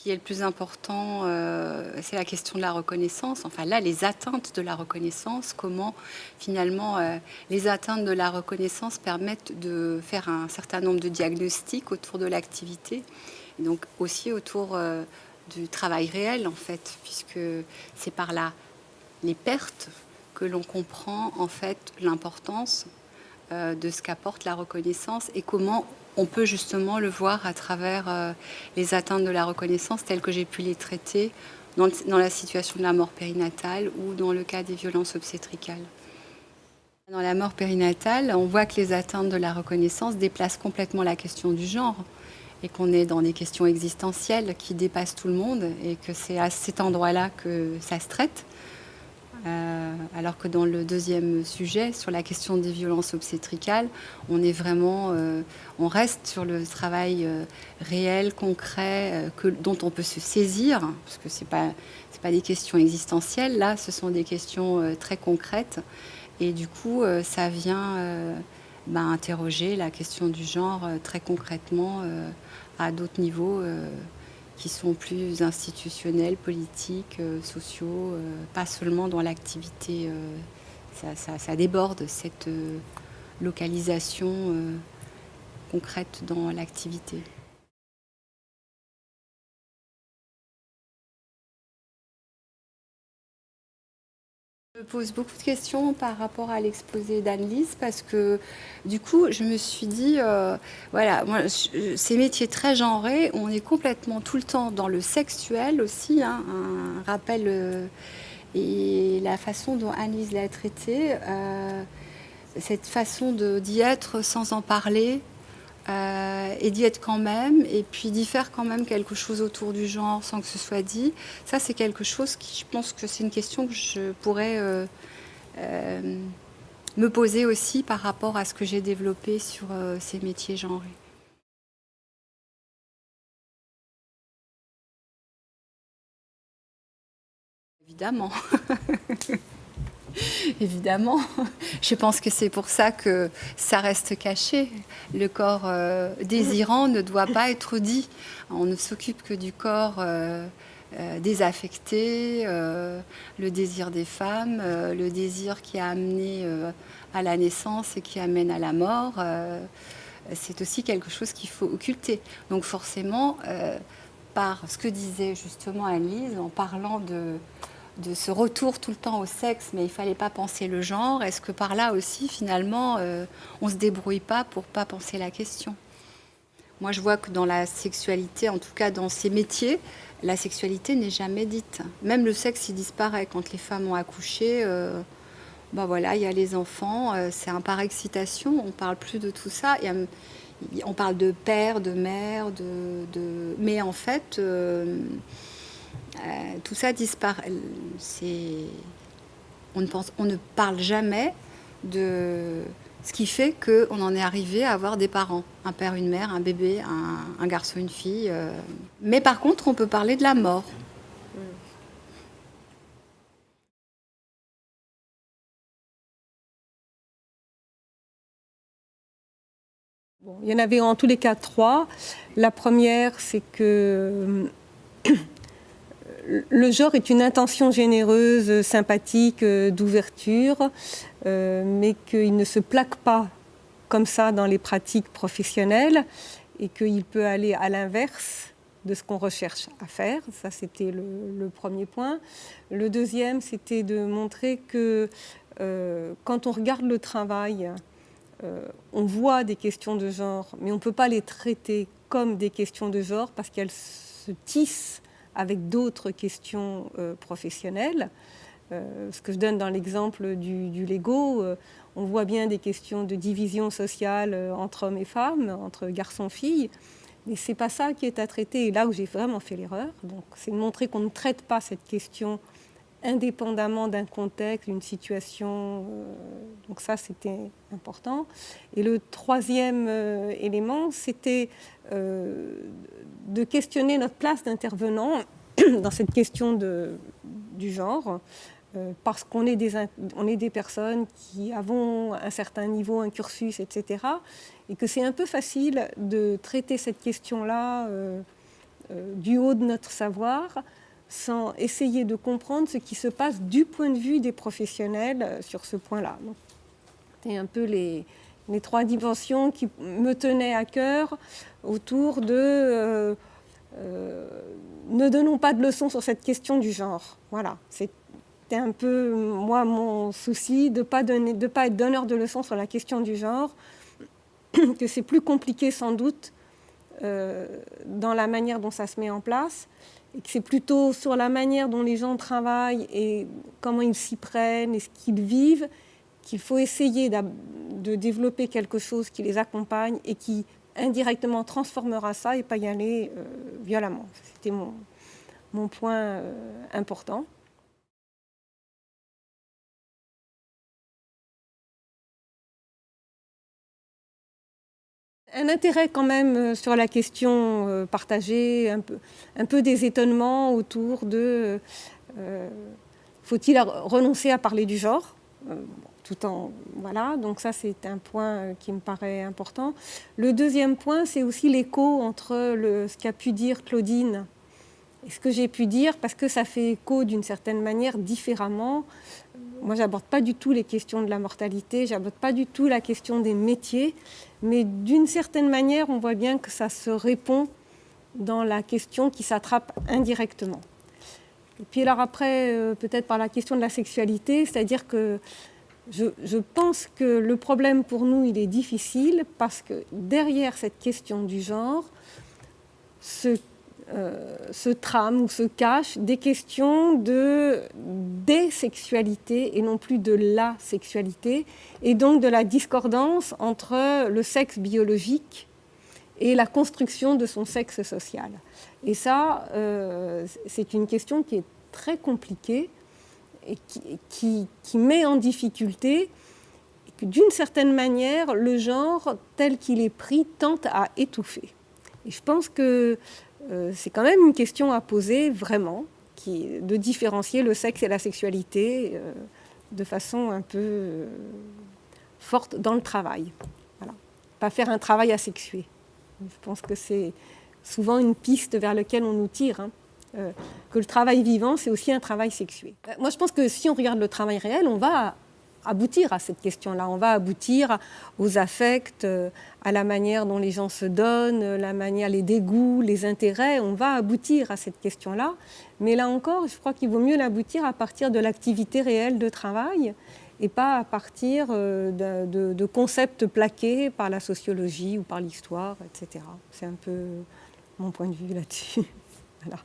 qui est le plus important, c'est la question de la reconnaissance. Enfin là, les atteintes de la reconnaissance, comment finalement les atteintes de la reconnaissance permettent de faire un certain nombre de diagnostics autour de l'activité, et donc aussi autour du travail réel en fait, puisque c'est par là les pertes que l'on comprend en fait l'importance de ce qu'apporte la reconnaissance et comment on peut justement le voir à travers les atteintes de la reconnaissance telles que j'ai pu les traiter dans la situation de la mort périnatale ou dans le cas des violences obstétricales. Dans la mort périnatale, on voit que les atteintes de la reconnaissance déplacent complètement la question du genre et qu'on est dans des questions existentielles qui dépassent tout le monde et que c'est à cet endroit-là que ça se traite. Alors que dans le deuxième sujet, sur la question des violences obstétricales, on est vraiment, on reste sur le travail réel, concret, dont on peut se saisir, parce que c'est pas des questions existentielles. Là, ce sont des questions très concrètes, et du coup, ça vient interroger la question du genre très concrètement à d'autres niveaux. Qui sont plus institutionnels, politiques, sociaux, pas seulement dans l'activité. Ça déborde cette localisation concrète dans l'activité. Je me pose beaucoup de questions par rapport à l'exposé d'Anne-Lise parce que du coup je me suis dit voilà, moi, ces métiers très genrés, on est complètement tout le temps dans le sexuel aussi, hein, un rappel et la façon dont Anne-Lise l'a traité, cette façon d'y être sans en parler, et d'y être quand même, et puis d'y faire quand même quelque chose autour du genre sans que ce soit dit. Ça, c'est quelque chose qui, je pense que c'est une question que je pourrais me poser aussi par rapport à ce que j'ai développé sur ces métiers genrés. Évidemment. Évidemment, je pense que c'est pour ça que ça reste caché. Le corps désirant ne doit pas être dit. On ne s'occupe que du corps désaffecté, le désir des femmes, le désir qui a amené à la naissance et qui amène à la mort. C'est aussi quelque chose qu'il faut occulter. Donc forcément, par ce que disait justement Anne-Lise, en parlant de ce retour tout le temps au sexe, mais il ne fallait pas penser le genre. Est-ce que par là aussi, finalement, on ne se débrouille pas pour ne pas penser la question? Moi, je vois que dans la sexualité, en tout cas dans ces métiers, la sexualité n'est jamais dite. Même le sexe, il disparaît. Quand les femmes ont accouché, voilà, il y a les enfants, c'est un par excitation, on ne parle plus de tout ça. On parle de père, de mère, mais en fait... tout ça disparaît. On ne parle jamais de ce qui fait qu'on en est arrivé à avoir des parents, un père, une mère, un bébé, un garçon, une fille. Mais par contre, on peut parler de la mort. Bon, il y en avait en tous les cas 3. La première, c'est que le genre est une intention généreuse, sympathique, d'ouverture, mais qu'il ne se plaque pas comme ça dans les pratiques professionnelles et qu'il peut aller à l'inverse de ce qu'on recherche à faire. Ça, c'était le premier point. Le deuxième, c'était de montrer que quand on regarde le travail, on voit des questions de genre, mais on ne peut pas les traiter comme des questions de genre parce qu'elles se tissent avec d'autres questions professionnelles. Ce que je donne dans l'exemple du Lego, on voit bien des questions de division sociale entre hommes et femmes, entre garçons et filles, mais ce n'est pas ça qui est à traiter. Et là où j'ai vraiment fait l'erreur, c'est de montrer qu'on ne traite pas cette question indépendamment d'un contexte, d'une situation. Donc ça, c'était important. Et le troisième élément, c'était de questionner notre place d'intervenant dans cette question du genre, parce qu'on est des personnes qui avons un certain niveau, un cursus, etc. Et que c'est un peu facile de traiter cette question-là du haut de notre savoir, sans essayer de comprendre ce qui se passe du point de vue des professionnels sur ce point-là. C'est un peu les 3 dimensions qui me tenaient à cœur autour de ne donnons pas de leçons sur cette question du genre. Voilà, c'était un peu, moi, mon souci de ne pas être donneur de leçons sur la question du genre, que c'est plus compliqué sans doute dans la manière dont ça se met en place, et que c'est plutôt sur la manière dont les gens travaillent et comment ils s'y prennent et ce qu'ils vivent qu'il faut essayer de développer quelque chose qui les accompagne et qui indirectement transformera ça et pas y aller violemment. C'était mon point important. Un intérêt quand même sur la question partagée, un peu des étonnements autour de faut-il renoncer à parler du genre tout en voilà, donc ça c'est un point qui me paraît important. Le deuxième point, c'est aussi l'écho entre ce qu'a pu dire Claudine et ce que j'ai pu dire, parce que ça fait écho d'une certaine manière différemment. Moi, j'aborde pas du tout les questions de la mortalité, j'aborde pas du tout la question des métiers, mais d'une certaine manière, on voit bien que ça se répond dans la question qui s'attrape indirectement. Et puis alors après, peut-être par la question de la sexualité, c'est-à-dire que je pense que le problème pour nous, il est difficile parce que derrière cette question du genre se trament ou se cachent des questions des sexualités et non plus de la sexualité, et donc de la discordance entre le sexe biologique et la construction de son sexe social. Et ça, c'est une question qui est très compliquée et qui met en difficulté, et que d'une certaine manière, le genre tel qu'il est pris tente à étouffer. Et je pense que c'est quand même une question à poser vraiment, de différencier le sexe et la sexualité de façon un peu forte dans le travail. Voilà. Pas faire un travail asexué. Je pense que c'est souvent une piste vers laquelle on nous tire. Que le travail vivant, c'est aussi un travail sexué. Moi, je pense que si on regarde le travail réel, on va aboutir à cette question-là. On va aboutir aux affects, à la manière dont les gens se donnent, la manière, les dégoûts, les intérêts. On va aboutir à cette question-là. Mais là encore, je crois qu'il vaut mieux l'aboutir à partir de l'activité réelle de travail et pas à partir de concepts plaqués par la sociologie ou par l'histoire, etc. C'est un peu mon point de vue là-dessus. Voilà.